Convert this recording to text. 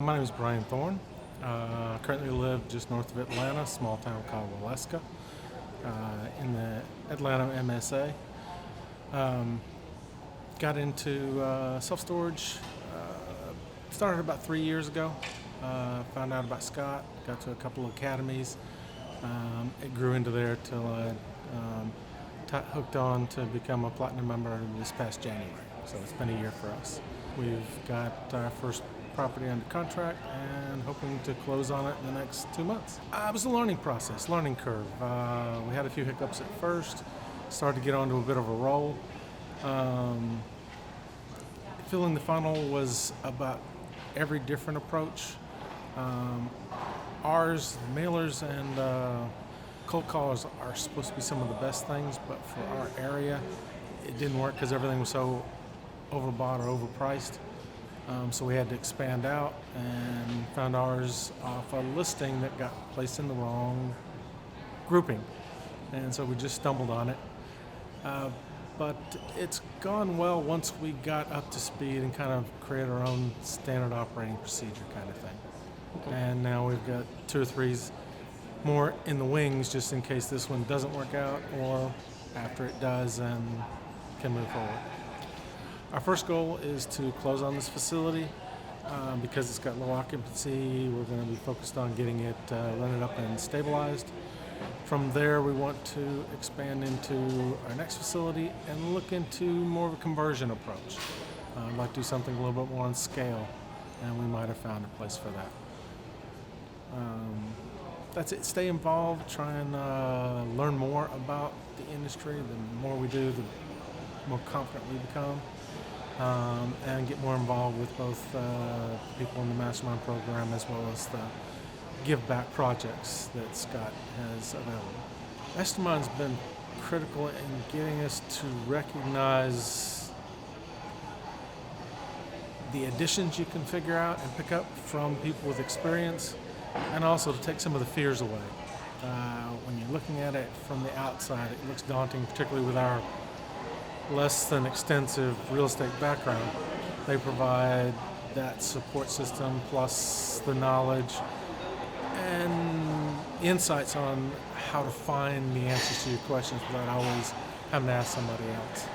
My name is Brian Thorne. Currently live just north of Atlanta, a small town called Waleska, in the Atlanta MSA. Um, Got into self-storage, started about 3 years ago. Found out about Scott, got to a couple of academies. It grew into there till I hooked on to become a platinum member this past January. So it's been a year for us. We've got our first property under contract and hoping to close on it in the next 2 months. It was a learning process, learning curve. We had a few hiccups at first, started to get onto a bit of a roll. Filling the funnel was about every different approach. Ours, mailers and cold callers are supposed to be some of the best things, but for our area, it didn't work because everything was so overbought or overpriced. So we had to expand out and found ours off a listing that got placed in the wrong grouping. And so we just stumbled on it. But it's gone well once we got up to speed and kind of created our own standard operating procedure kind of thing. Okay. And now we've got 2 or 3 more in the wings just in case this one doesn't work out, or after it does and can move forward. Our first goal is to close on this facility. Because it's got low occupancy, we're going to be focused on getting it rented up and stabilized. From there, we want to expand into our next facility and look into more of a conversion approach. I'd like to do something a little bit more on scale, and we might have found a place for that. That's it. Stay involved, try and learn more about the industry. The more we do, the more confident we become. And get more involved with both people in the Mastermind program as well as the give back projects that Scott has available. Mastermind's been critical in getting us to recognize the additions you can figure out and pick up from people with experience, and also to take some of the fears away. When you're looking at it from the outside, it looks daunting, particularly with our less than extensive real estate background. They provide that support system plus the knowledge and insights on how to find the answers to your questions without always having to ask somebody else.